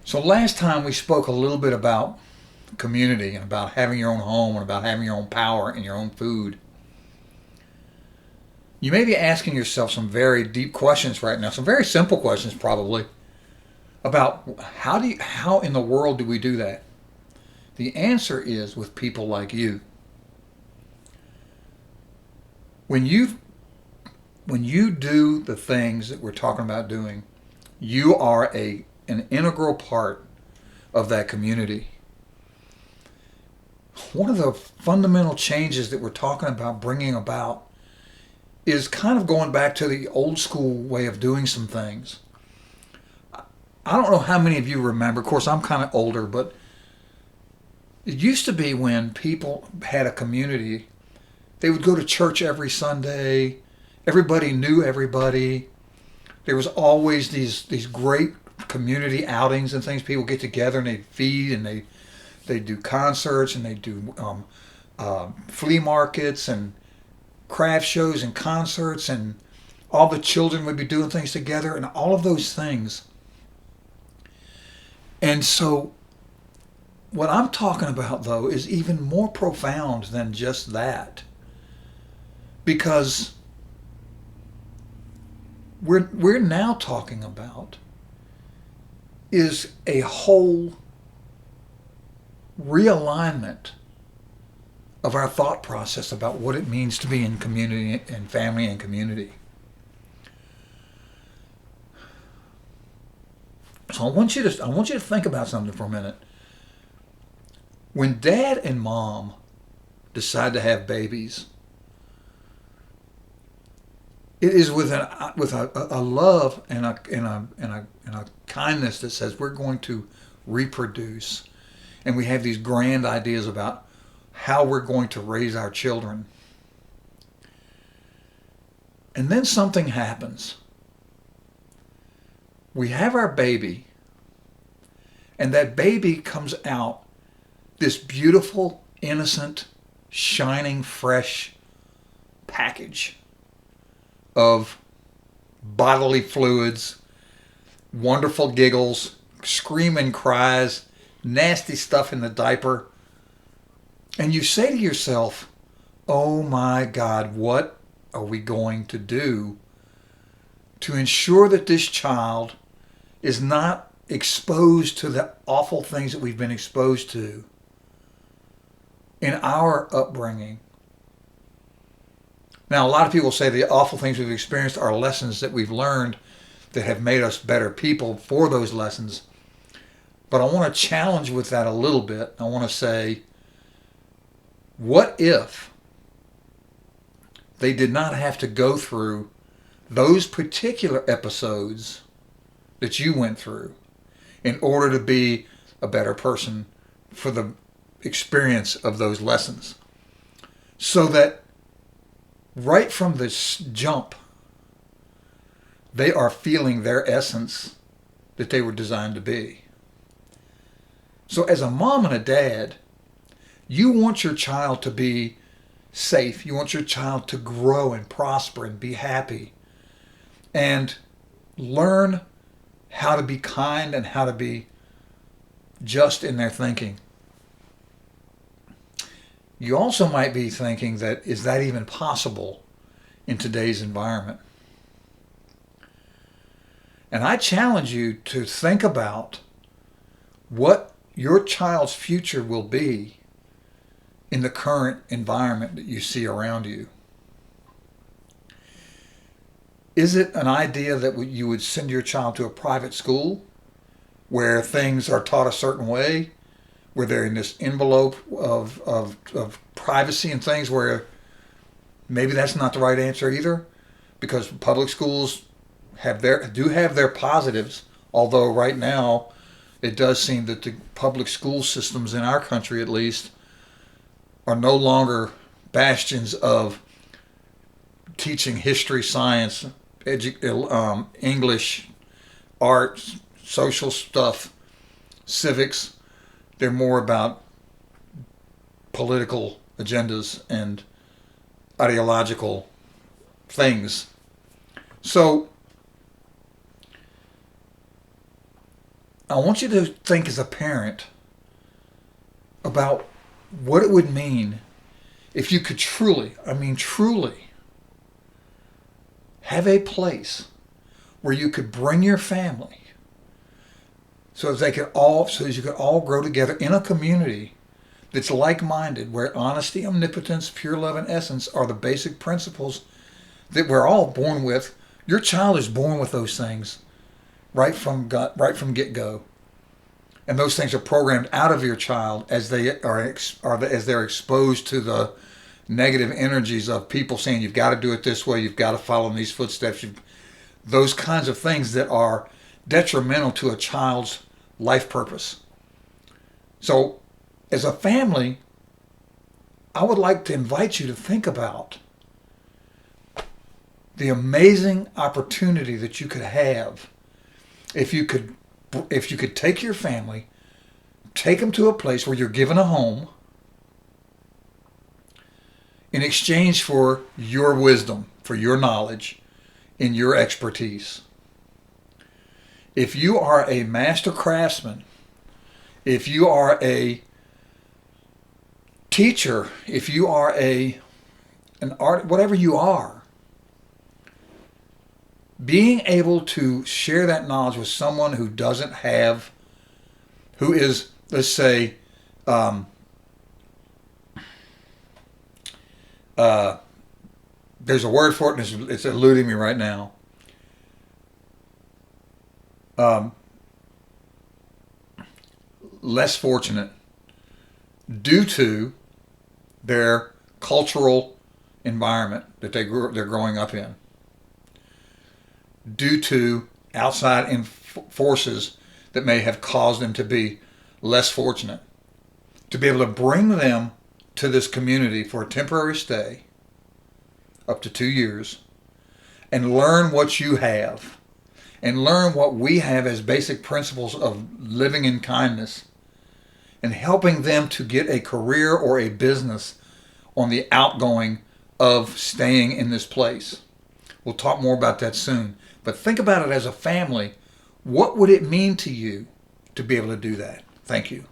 So last time we spoke a little bit about community and about having your own home and about having your own power and your own food. You may be asking yourself some very deep questions right now, some very simple questions probably about how in the world do we do that? The answer is with people like you. When you when you do the things that we're talking about doing, you are an integral part of that community. One of the fundamental changes that we're talking about bringing about is kind of going back to the old school way of doing some things. I don't know how many of you remember. Of course, I'm kind of older, but it used to be when people had a community, they would go to church every Sunday. Everybody knew everybody. There was always these great community outings and things. People get together and they feed and they do concerts and they do flea markets and craft shows and concerts, and all the children would be doing things together and all of those things. And so what I'm talking about though is even more profound than just that, because we're now talking about is a whole realignment of our thought process about what it means to be in community and family and community. So I want you to think about something for a minute. When dad and mom decide to have babies, it is with a love and a kindness that says we're going to reproduce, and we have these grand ideas about how we're going to raise our children. And then something happens. We have our baby, and that baby comes out this beautiful, innocent, shining, fresh package of bodily fluids, wonderful giggles, screaming cries, nasty stuff in the diaper. And you say to yourself, oh my God, what are we going to do to ensure that this child is not exposed to the awful things that we've been exposed to in our upbringing? Now, a lot of people say the awful things we've experienced are lessons that we've learned that have made us better people for those lessons. But I want to challenge with that a little bit. I want to say, what if they did not have to go through those particular episodes that you went through in order to be a better person for the experience of those lessons? So that right from this jump, they are feeling their essence that they were designed to be. So as a mom and a dad, you want your child to be safe. You want your child to grow and prosper and be happy and learn how to be kind and how to be just in their thinking. You also might be thinking that, is that even possible in today's environment? And I challenge you to think about what your child's future will be in the current environment that you see around you. Is it an idea that you would send your child to a private school where things are taught a certain way, where they're in this envelope of privacy and things, where maybe that's not the right answer either, because public schools have their positives, although right now it does seem that the public school systems in our country at least are no longer bastions of teaching history, science, English, art, social stuff, civics. They're more about political agendas and ideological things. So I want you to think as a parent about what it would mean if you could truly, I mean truly, have a place where you could bring your family so that you could all grow together in a community that's like-minded, where honesty, omnipotence, pure love, and essence are the basic principles that we're all born with. Your child is born with those things right from get-go, and those things are programmed out of your child as as they're exposed to the negative energies of people saying you've got to do it this way, you've got to follow in these footsteps, those kinds of things that are detrimental to a child's life purpose. So, as a family, I would like to invite you to think about the amazing opportunity that you could have if you could take your family, take them to a place where you're given a home in exchange for your wisdom, for your knowledge, and your expertise. If you are a master craftsman, if you are a teacher, if you are an art, whatever you are, being able to share that knowledge with someone who doesn't have, who is, let's say, there's a word for it, and it's eluding me right now. Less fortunate due to their cultural environment that they're growing up in, due to outside forces that may have caused them to be less fortunate, to be able to bring them to this community for a temporary stay, up to 2 years, and learn what you have, and learn what we have as basic principles of living in kindness, and helping them to get a career or a business on the outgoing of staying in this place. We'll talk more about that soon. But think about it as a family. What would it mean to you to be able to do that? Thank you.